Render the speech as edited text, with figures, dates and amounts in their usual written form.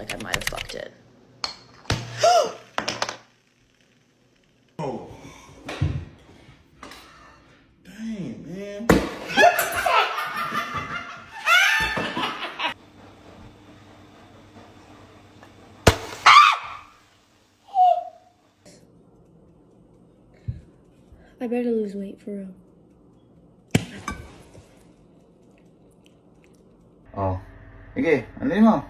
like I might have fucked it. Oh. Dang, man. I better lose weight for real. Oh. Sige, ano yun mo?